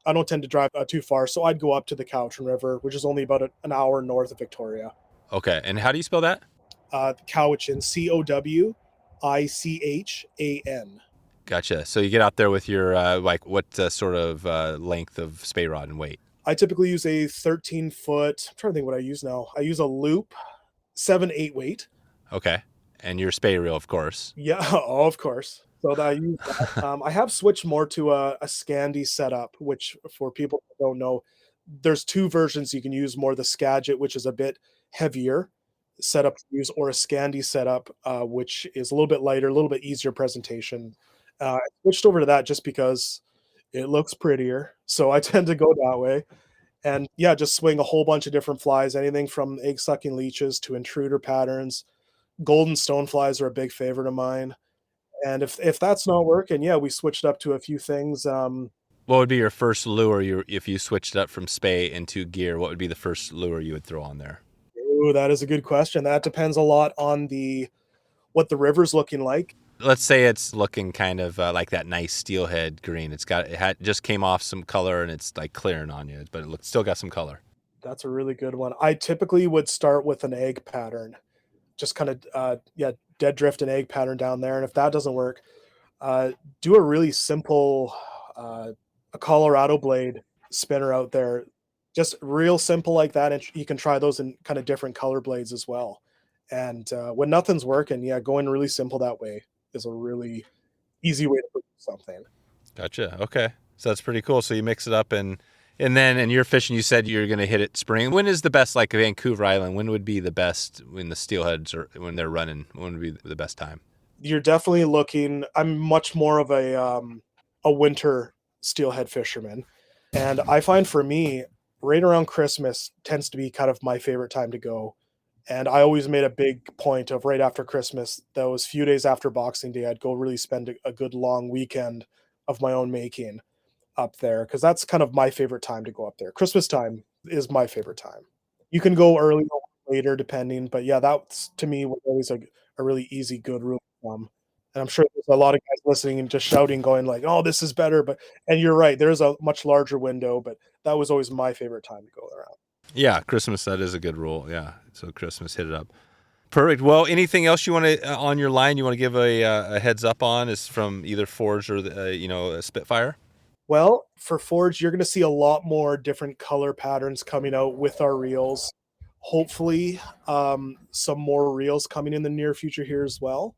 I don't tend to drive too far, so I'd go up to the Cowichan River, which is only about an hour north of Victoria. Okay. And how do you spell that? Cowichan, Cowichan. Gotcha. So you get out there with your, what sort of length of spey rod and weight? I typically use a 13-foot. I'm trying to think what I use now. I use a loop, 7/8 weight. Okay. And your Spey Reel, of course. Yeah, oh, of course. So that I use that. I have switched more to a Scandi setup, which for people who don't know, there's two versions you can use: more the Skagit, which is a bit heavier setup to use, or a Scandi setup, which is a little bit lighter, a little bit easier presentation. I switched over to that just because it looks prettier, so I tend to go that way. And yeah, just swing a whole bunch of different flies, anything from egg-sucking leeches to intruder patterns. Golden stoneflies are a big favorite of mine. And if that's not working, yeah, we switched up to a few things. What would be your first lure if you switched up from spey into gear? What would be the first lure you would throw on there? Ooh, that is a good question. That depends a lot on what the river's looking like. Let's say it's looking kind of like that nice steelhead green. Just came off some color and it's like clearing on you, but still got some color. That's a really good one. I typically would start with an egg pattern, just kind of dead drift an egg pattern down there. And if that doesn't work, do a really simple a Colorado blade spinner out there, just real simple like that. And you can try those in kind of different color blades as well. And when nothing's working, yeah, going really simple that way is a really easy way to put something. Gotcha. Okay. So that's pretty cool. So you mix it up and then in your fishing, you said you're going to hit it spring. When is the best, like Vancouver Island, when would be the best when the steelheads are, when they're running, when would be the best time? You're definitely looking, I'm much more of a winter steelhead fisherman. And I find for me, right around Christmas tends to be kind of my favorite time to go. And I always made a big point of right after Christmas, those few days after Boxing Day, I'd go really spend a good long weekend of my own making up there, because that's kind of my favorite time to go up there. Christmas time is my favorite time. You can go early or later depending, but yeah, that's to me was always a really easy, good rule of thumb. And I'm sure there's a lot of guys listening and just shouting, going like, "Oh, this is better." And you're right, there's a much larger window, but that was always my favorite time to go around. Yeah, Christmas, that is a good rule. Yeah, so Christmas, hit it up. Perfect. Well, anything else you want to on your line you want to give a heads up on is from either Forge or a Spitfire? Well, for Forge, you're going to see a lot more different color patterns coming out with our reels. Hopefully, some more reels coming in the near future here as well.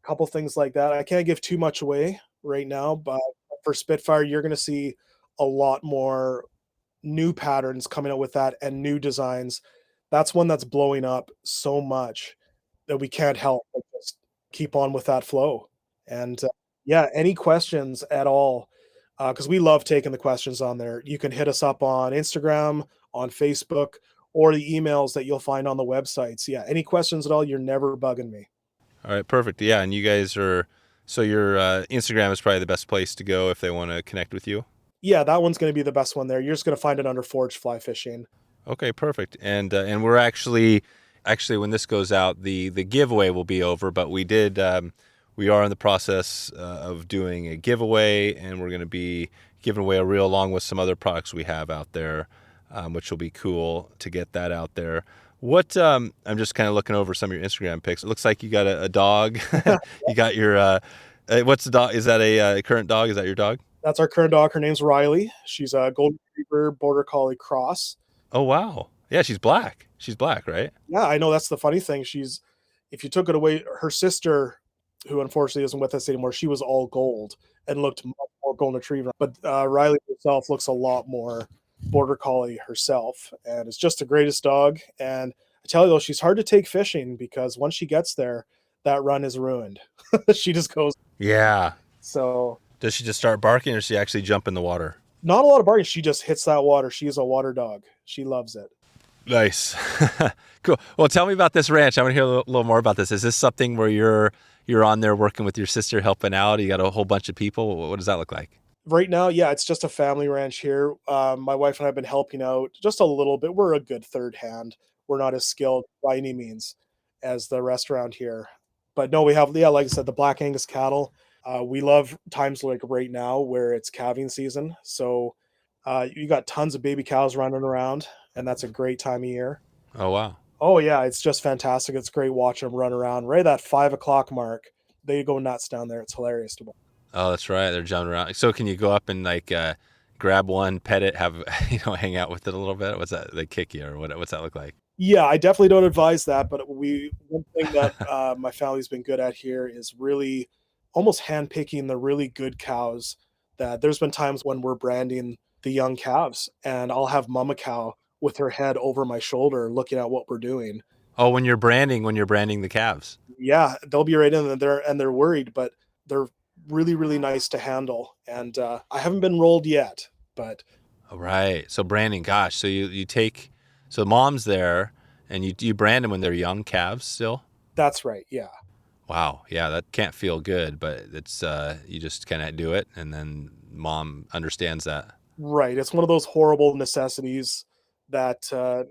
A couple things like that. I can't give too much away right now, but for Spitfire, you're going to see a lot more new patterns coming out with that and new designs. That's one that's blowing up so much that we can't help but just keep on with that flow. And yeah, any questions at all, because we love taking the questions on there. You can hit us up on Instagram, on Facebook, or the emails that you'll find on the websites. Yeah, any questions at all, you're never bugging me. All right, perfect. Yeah, and you guys your Instagram is probably the best place to go if they want to connect with you. Yeah, that one's going to be the best one there. You're just going to find it under Forge Fly Fishing. Okay, perfect. And we're actually when this goes out, the giveaway will be over, but we are in the process of doing a giveaway, and we're going to be giving away a reel along with some other products we have out there, which will be cool to get that out there. What I'm just kind of looking over some of your Instagram pics. It looks like you got a dog. You got your What's the dog? Is that a current dog? Is that your dog? That's our current dog. Her name's Riley. She's a golden retriever border collie cross. Oh, wow. Yeah, she's black. She's black, right? Yeah, I know. That's the funny thing. If you took it away, her sister, who unfortunately isn't with us anymore, she was all gold and looked much more golden retriever. But Riley herself looks a lot more border collie herself, and is just the greatest dog. And I tell you though, she's hard to take fishing because once she gets there, that run is ruined. She just goes. Yeah. So Does she just start barking, or does she actually jump in the water? not a lot of barking. She just hits that water. She is a water dog. She loves it. Nice. Cool. Well, tell me about this ranch. I want to hear a little more about this. Is this something where you're on there working with your sister, helping out? You got a whole bunch of people. What does that look like? Right now, yeah, it's just a family ranch here. My wife and I have been helping out just a little bit. We're a good third hand. We're not as skilled by any means as the rest around here. But no, we have, yeah, like I said, the Black Angus cattle. We love times like right now where it's calving season. So you got tons of baby cows running around, and that's a great time of year. Oh, wow. Oh, yeah, it's just fantastic. It's great watching them run around. Right at that 5 o'clock mark, they go nuts down there. It's hilarious to watch. Oh, that's right. They're jumping around. So can you go up and like grab one, pet it, have hang out with it a little bit? What's that? They kick you, or what's that look like? Yeah, I definitely don't advise that. But one thing that my family's been good at here is really almost handpicking the really good cows. That there's been times when we're branding the young calves, and I'll have mama cow with her head over my shoulder looking at what we're doing. Oh, when you're branding the calves. Yeah, they'll be right in there, and they're worried, but they're really, really nice to handle. And I haven't been rolled yet, but. Right. So branding, gosh. So you take, so mom's there, and you brand them when they're young calves still? That's right, yeah. Wow. Yeah, that can't feel good, but it's you just kind of do it, and then mom understands that. Right. It's one of those horrible necessities that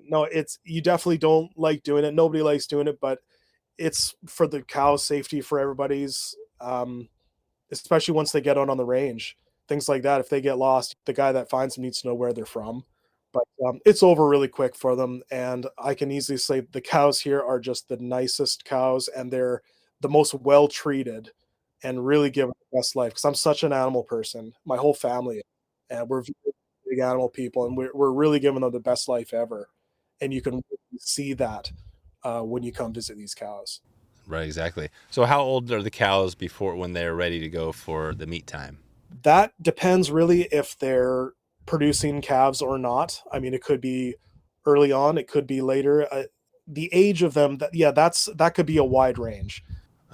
no, you definitely don't like doing it. Nobody likes doing it, but it's for the cow's safety, for everybody's, especially once they get out on the range, things like that. If they get lost, the guy that finds them needs to know where they're from. But it's over really quick for them, and I can easily say the cows here are just the nicest cows, and they're the most well treated, and really give them the best life. Because I'm such an animal person, my whole family, and we're big animal people, and we're really giving them the best life ever. And you can really see that when you come visit these cows. Right, exactly. So how old are the cows when they're ready to go for the meat time? That depends really if they're producing calves or not. I mean, it could be early on, it could be later. The age of them, that could be a wide range.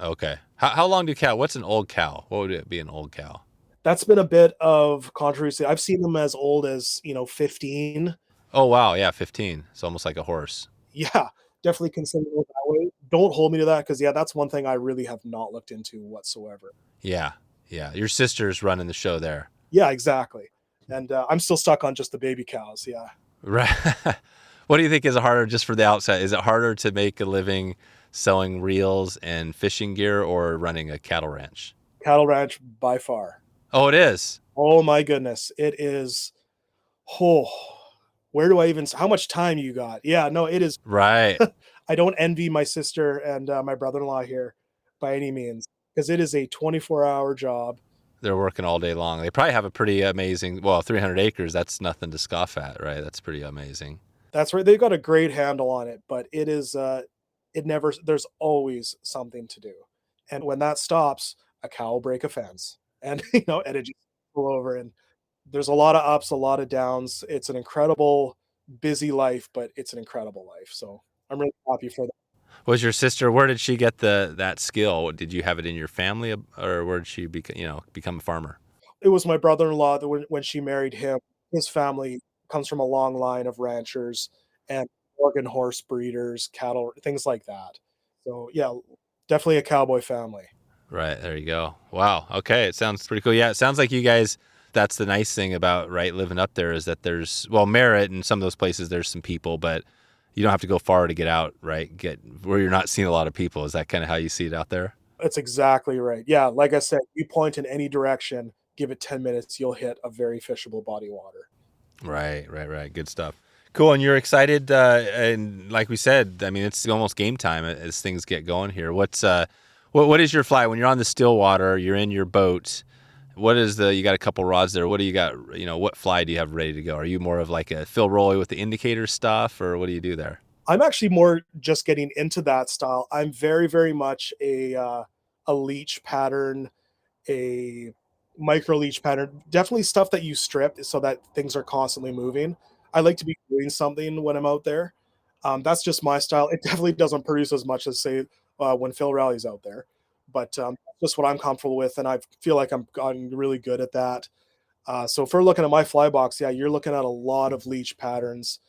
Okay. How long what's an old cow? What would it be, an old cow? That's been a bit of controversy. I've seen them as old as, 15. Oh, wow. Yeah, 15. It's almost like a horse. Yeah, definitely consider it that way. Don't hold me to that, because, yeah, that's one thing I really have not looked into whatsoever. Yeah, yeah. Your sister's running the show there. Yeah, exactly. And I'm still stuck on just the baby cows, yeah. Right. What do you think is harder, just for the outside? Is it harder to make a living selling reels and fishing gear, or running a cattle ranch? Cattle ranch by far. Oh, it is? Oh, my goodness. It is. Oh, where do I even, how much time you got? Yeah, no, it is. Right. I don't envy my sister and my brother-in-law here by any means, because it is a 24-hour job. They're working all day long. They probably have a pretty amazing, 300 acres. That's nothing to scoff at, right? That's pretty amazing. That's right. They've got a great handle on it, but it is, there's always something to do. And when that stops, a cow will break a fence, and, and it just go over. And there's a lot of ups, a lot of downs. It's an incredible, busy life, but it's an incredible life. So I'm really happy for that. Was your sister, where did she get that skill? Did you have it in your family, or where did she become a farmer? It was my brother-in-law that when she married him, his family comes from a long line of ranchers and Oregon horse breeders, cattle, things like that. So yeah, definitely a cowboy family. Right. There you go. Wow. Okay. It sounds pretty cool. Yeah. It sounds like you guys, that's the nice thing about, right, living up there, is that there's, Merritt and some of those places, there's some people, but you don't have to go far to get out, right? Where you're not seeing a lot of people. Is that kind of how you see it out there? That's exactly right. Yeah. Like I said, you point in any direction, give it 10 minutes, you'll hit a very fishable body of water. Right. Good stuff. Cool. And you're excited. And like we said, I mean, it's almost game time as things get going here. What's What is your fly when you're on the Stillwater? You're in your boat. What is you got a couple rods there. What do you got? What fly do you have ready to go? Are you more of like a Phil Roy with the indicator stuff, or what do you do there? I'm actually more just getting into that style. I'm very, very much a leech pattern, a micro leech pattern, definitely stuff that you strip so that things are constantly moving. I like to be doing something when I'm out there. That's just my style. It definitely doesn't produce as much as say when Phil Rally's out there, but just what I'm comfortable with, and I feel like I'm gotten really good at that. So if we're looking at my fly box, yeah, you're looking at a lot of leech patterns,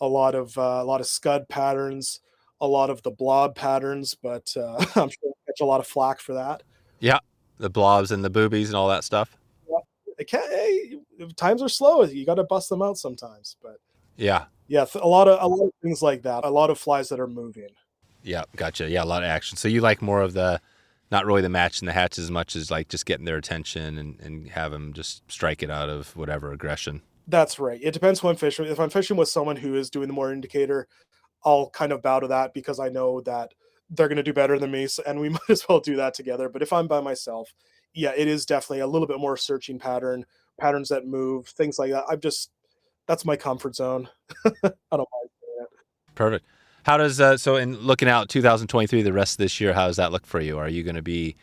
a lot of scud patterns, a lot of the blob patterns, but I'm sure I'll catch a lot of flack for that. Yeah, the blobs and the boobies and all that stuff. Hey, times are slow. You got to bust them out sometimes, but yeah, a lot of things like that. A lot of flies that are moving. Yeah, gotcha. Yeah, a lot of action. So you like more of not really the match and the hatch as much as like just getting their attention and have them just strike it out of whatever aggression. That's right. It depends who I'm fishing. If I'm fishing with someone who is doing the more indicator, I'll kind of bow to that because I know that they're going to do better than me, and we might as well do that together. But if I'm by myself, yeah, it is definitely a little bit more searching patterns that move, things like that. That's my comfort zone. I don't mind doing it. Perfect. How does so in looking out 2023, the rest of this year, how does that look for you? Are you going to be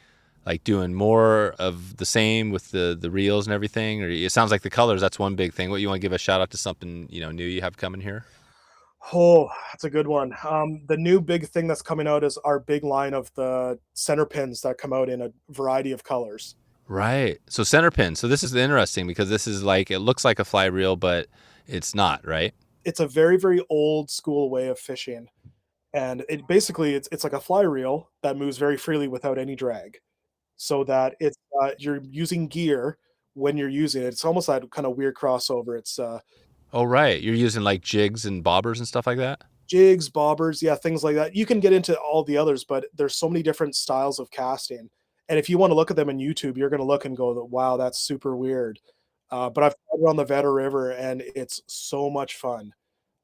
like doing more of the same with the reels and everything? Or it sounds like the colors, that's one big thing. What, you want to give a shout out to something, new you have coming here? Oh, that's a good one. The new big thing that's coming out is our big line of the center pins that come out in a variety of colors. Right. So center pin. So this is interesting because this is like, it looks like a fly reel, but it's not, right? It's a very, very old school way of fishing. And it basically, it's like a fly reel that moves very freely without any drag. So that it's you're using gear when you're using it. It's almost that kind of weird crossover. It's oh, right. You're using like jigs and bobbers and stuff like that? jigs, bobbers, yeah, things like that. You can get into all the others, but there's so many different styles of casting. And if you want to look at them on YouTube, you're going to look and go, wow, that's super weird. But I've tried it on the Veta River, and it's so much fun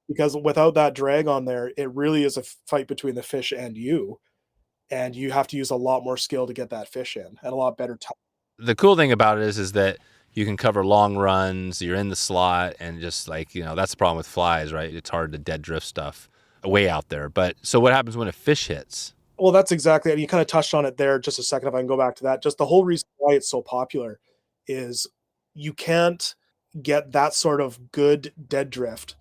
because without that drag on there, it really is a fight between the fish and you. And you have to use a lot more skill to get that fish in and a lot better time. The cool thing about it is that you can cover long runs, you're in the slot, and just like, that's the problem with flies, right? It's hard to dead drift stuff way out there. But so what happens when a fish hits? Well, that's exactly it. You kind of touched on it there just a second. If I can go back to that, just the whole reason why it's so popular is you can't get that sort of good dead drift,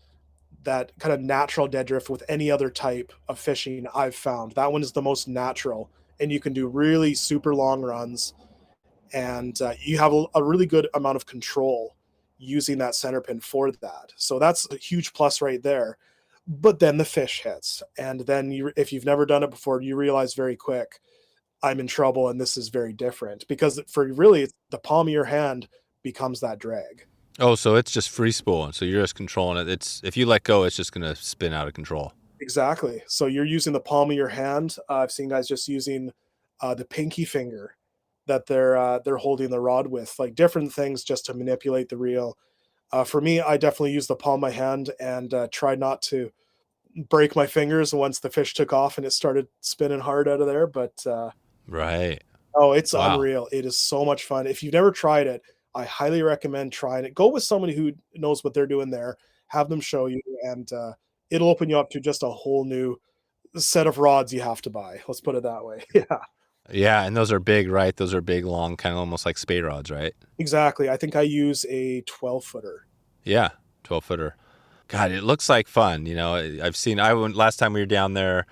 that kind of natural dead drift with any other type of fishing I've found. That one is the most natural, and you can do really super long runs, and you have a really good amount of control using that center pin for that. So that's a huge plus right there. But then the fish hits, and then if you've never done it before, you realize very quick, I'm in trouble, and this is very different because for really the palm of your hand becomes that drag. Oh, so it's just free spooling. So you're just controlling it. If you let go, it's just going to spin out of control. Exactly. So you're using the palm of your hand. I've seen guys just using the pinky finger that they're holding the rod with, like different things just to manipulate the reel. For me, I definitely use the palm of my hand and try not to break my fingers once the fish took off and it started spinning hard out of there. But right. Oh, it's unreal. It is so much fun. If you've never tried it, I highly recommend trying it. Go with somebody who knows what they're doing there. Have them show you, and it'll open you up to just a whole new set of rods you have to buy. Let's put it that way. Yeah. Yeah, and those are big, right? Those are big, long, kind of almost like spey rods, right? Exactly. I think I use a 12-footer. Yeah, 12-footer. God, it looks like fun. I went last time we were down there.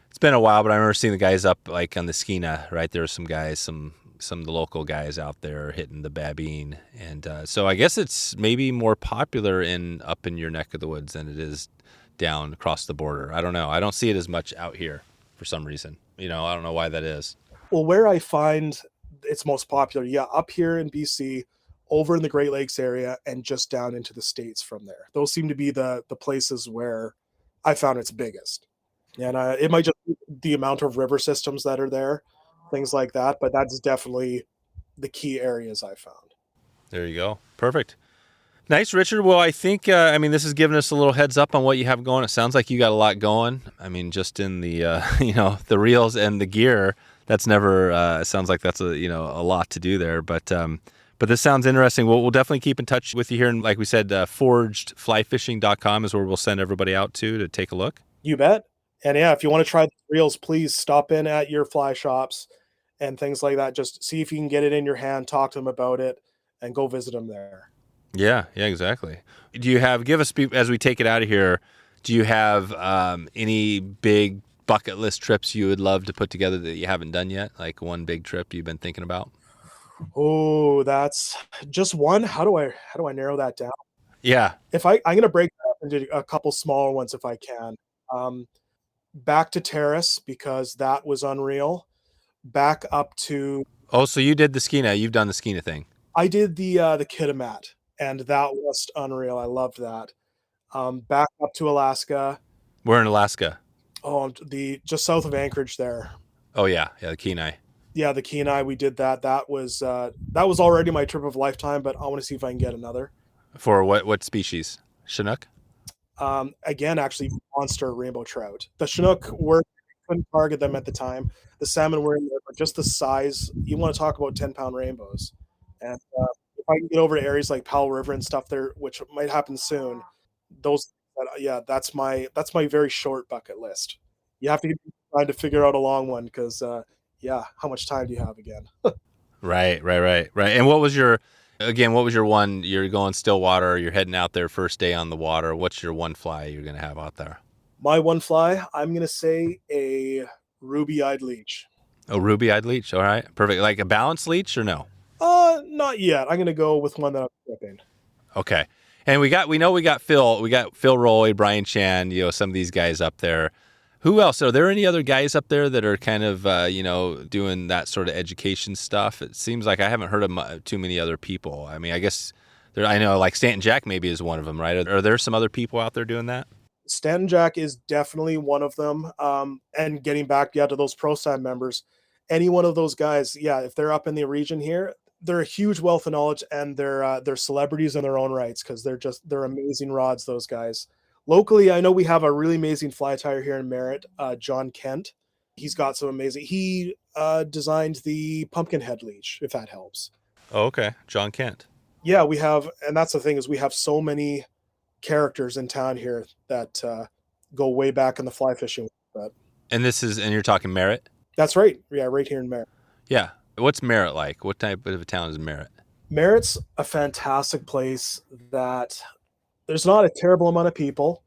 It's been a while, but I remember seeing the guys up like on the Skeena, right? There were some guys, some of the local guys out there hitting the babine. And so I guess it's maybe more popular up in your neck of the woods than it is down across the border. I don't know. I don't see it as much out here for some reason. I don't know why that is. Well, where I find it's most popular, up here in BC, over in the Great Lakes area, and just down into the States from there. Those seem to be the places where I found it's biggest. And it might just be the amount of river systems that are there, things like that, but that's definitely the key areas I found. There you go. Perfect. Nice, Richard. Well, I think, this has given us a little heads up on what you have going. It sounds like you got a lot going. Just in the, the reels and the gear. that's never sounds like that's a lot to do there. But this sounds interesting. We'll definitely keep in touch with you here. And like we said, forgedflyfishing.com is where we'll send everybody out to take a look. You bet. And yeah, if you want to try the reels, please stop in at your fly shops and things like that. Just see if you can get it in your hand, talk to them about it, and go visit them there. Yeah, exactly. Do you have, give us, as we take it out of here, do you have any big bucket list trips you would love to put together that you haven't done yet? Like one big trip you've been thinking about? Oh, that's just one. How do I narrow that down? Yeah. I'm going to break that up into a couple smaller ones if I can. Back to Terrace, because that was unreal. Back up to... Oh, so you did the Scandi. You've done the Scandi thing. I did the Kitimat, and that was unreal. I loved that. Back up to Alaska. We're in Alaska. Oh, just south of Anchorage there. Oh yeah, the Kenai. Yeah, the Kenai. We did that. That was already my trip of a lifetime, but I want to see if I can get another. For what species? Chinook? Again, actually, monster rainbow trout. The Chinook couldn't target them at the time. The salmon were in there, but just the size. You want to talk about 10-pound rainbows, and if I can get over to areas like Powell River and stuff there, which might happen soon, that's my very short bucket list. You have to get time to figure out a long one because how much time do you have again? Right. And what was your one? You're going Stillwater, you're heading out there first day on the water. What's your one fly you're going to have out there? My one fly, I'm going to say a ruby-eyed leech. A ruby-eyed leech. All right. Perfect. Like a balanced leech or no? Not yet. I'm going to go with one that I'm flipping. Okay. And we got Phil Roy, Brian Chan, some of these guys up there. Who else? Are there any other guys up there that are kind of, doing that sort of education stuff? It seems like I haven't heard of too many other people. I mean, I guess I know like Stanton Jack maybe is one of them, right? Are there some other people out there doing that? Stanton Jack is definitely one of them. And getting back to those ProSam members, any one of those guys, if they're up in the region here, they're a huge wealth of knowledge, and they're celebrities in their own rights because they're amazing rods, those guys. Locally, I know we have a really amazing fly tyer here in Merritt, John Kent. He's got some amazing... He designed the pumpkinhead leech, if that helps. Oh, okay. John Kent. Yeah, we have... And that's the thing, is we have so many characters in town here that go way back in the fly fishing. And you're talking Merritt? That's right. Yeah, right here in Merritt. Yeah. What's Merritt like? What type of a town is Merritt? Merritt's a fantastic place that... There's not a terrible amount of people.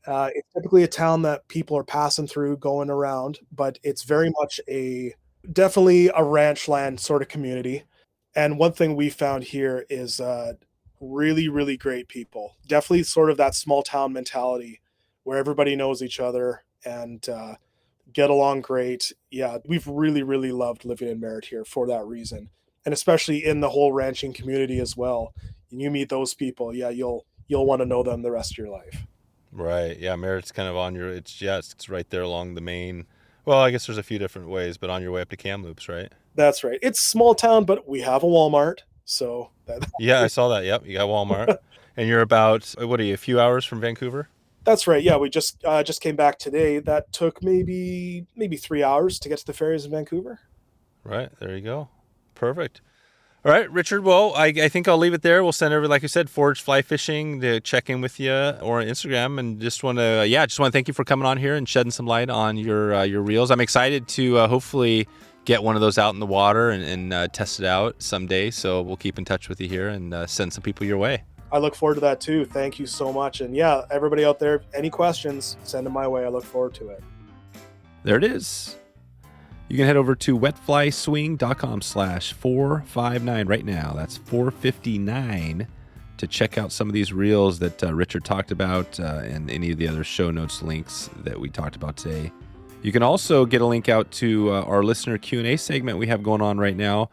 It's typically a town that people are passing through, going around, but it's very much definitely a ranch land sort of community. And one thing we found here is really, really great people. Definitely sort of that small town mentality where everybody knows each other and get along great. Yeah, we've really, really loved living in Merritt here for that reason. And especially in the whole ranching community as well. And you meet those people, you'll want to know them the rest of your life. Right. Yeah. Merritt's kind of on it's right there along the main. Well, I guess there's a few different ways, but on your way up to Kamloops, right? That's right. It's a small town, but we have a Walmart. So yeah, I saw that. Yep. You got Walmart. And you're about, what are you, a few hours from Vancouver? That's right. Yeah. We just came back today. That took maybe 3 hours to get to the ferries in Vancouver. Right. There you go. Perfect. All right, Richard. Well, I think I'll leave it there. We'll send over, like I said, Forge Fly Fishing to check in with you or on Instagram, and just want to thank you for coming on here and shedding some light on your reels. I'm excited to hopefully get one of those out in the water and test it out someday. So we'll keep in touch with you here and send some people your way. I look forward to that too. Thank you so much. And yeah, everybody out there, any questions, send them my way. I look forward to it. There it is. You can head over to wetflyswing.com/459 right now. That's 459 to check out some of these reels that Richard talked about and any of the other show notes links that we talked about today. You can also get a link out to our listener Q&A segment we have going on right now.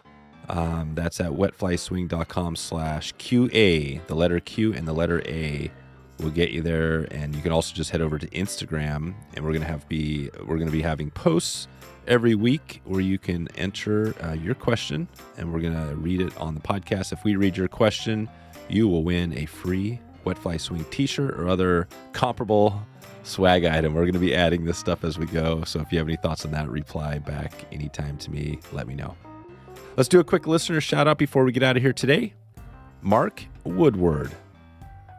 That's at wetflyswing.com/QA. The letter Q and the letter A will get you there. And you can also just head over to Instagram, and we're going to be having posts every week where you can enter your question, and we're going to read it on the podcast. If we read your question, you will win a free Wet Fly Swing t-shirt or other comparable swag item. We're going to be adding this stuff as we go. So if you have any thoughts on that, reply back anytime to me. Let me know. Let's do a quick listener shout out before we get out of here today. Mark Woodward.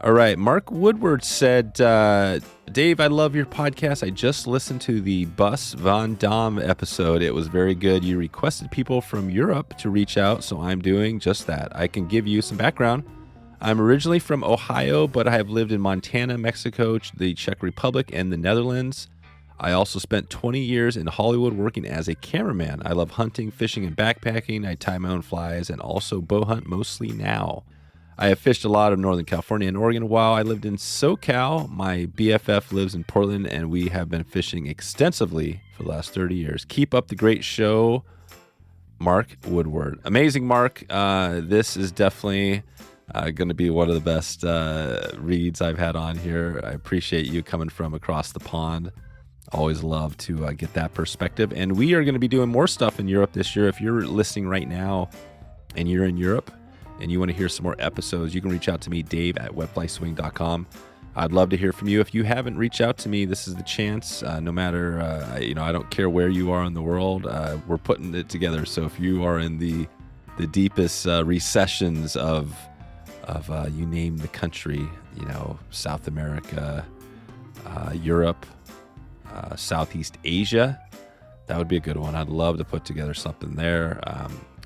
All right. Mark Woodward said, Dave, I love your podcast. I just listened to the Bus Van Dam episode. It was very good. You requested people from Europe to reach out, so I'm doing just that. I can give you some background. I'm originally from Ohio, but I have lived in Montana, Mexico, the Czech Republic, and the Netherlands. I also spent 20 years in Hollywood working as a cameraman. I love hunting, fishing, and backpacking. I tie my own flies and also bow hunt mostly now. I have fished a lot of Northern California and Oregon while I lived in SoCal. My BFF lives in Portland, and we have been fishing extensively for the last 30 years. Keep up the great show, Mark Woodward. Amazing, Mark. This is definitely going to be one of the best reads I've had on here. I appreciate you coming from across the pond. Always love to get that perspective. And we are going to be doing more stuff in Europe this year. If you're listening right now and you're in Europe and you want to hear some more episodes, you can reach out to me, dave@wetflyswing.com. I'd love to hear from you. If you haven't reached out to me, this is the chance. No matter, I don't care where you are in the world. We're putting it together. So if you are in the deepest recessions of you name the country, South America, Europe, Southeast Asia, that would be a good one. I'd love to put together something there.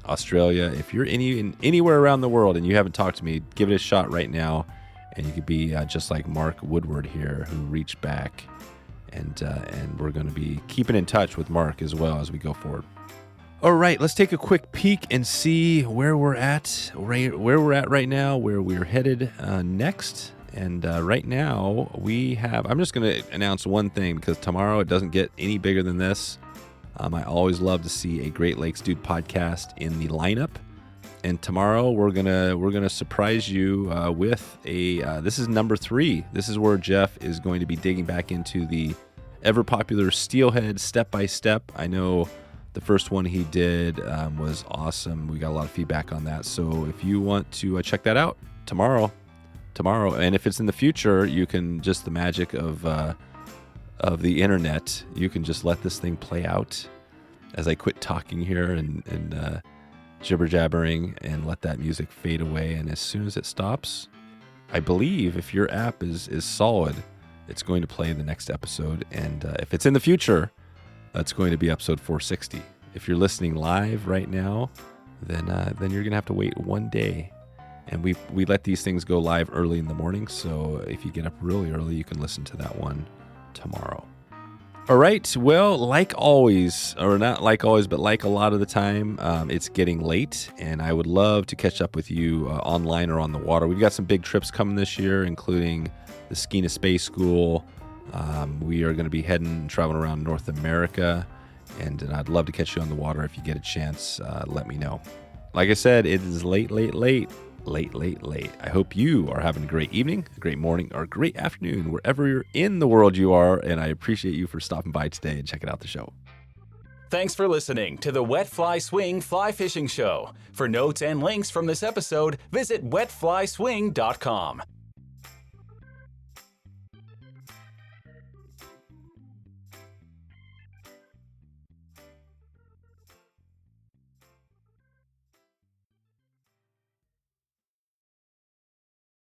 Australia, if you're anywhere around the world and you haven't talked to me, give it a shot right now, and you could be just like Mark Woodward here, who reached back, and we're going to be keeping in touch with Mark as well as we go forward. All right, let's take a quick peek and see where we're at right now, where we're headed next. And right now I'm just going to announce one thing, because tomorrow it doesn't get any bigger than this. I always love to see a Great Lakes Dude podcast in the lineup. And tomorrow we're gonna surprise you with this is number 3. This is where Jeff is going to be digging back into the ever popular steelhead step by step. I know the first one he did was awesome. We got a lot of feedback on that. So if you want to check that out tomorrow, and if it's in the future, you can just, the magic of the internet, you can just let this thing play out as I quit talking here and jibber jabbering, and let that music fade away. And as soon as it stops, I believe if your app is solid, it's going to play the next episode. And if it's in the future, that's going to be episode 460. If you're listening live right now, then you're gonna have to wait one day. And we let these things go live early in the morning, so if you get up really early, you can listen to that one tomorrow. All right, well, like always, or not like always, but like a lot of the time, it's getting late, and I would love to catch up with you online or on the water. We've got some big trips coming this year, including the Skeena Space School. We are going to be traveling around North America, and I'd love to catch you on the water. If you get a chance, let me know. Like I said, it is late. I hope you are having a great evening, a great morning, or a great afternoon, wherever you're in the world you are, and I appreciate you for stopping by today and checking out the show. Thanks for listening to the Wet Fly Swing Fly Fishing Show. For notes and links from this episode, visit wetflyswing.com.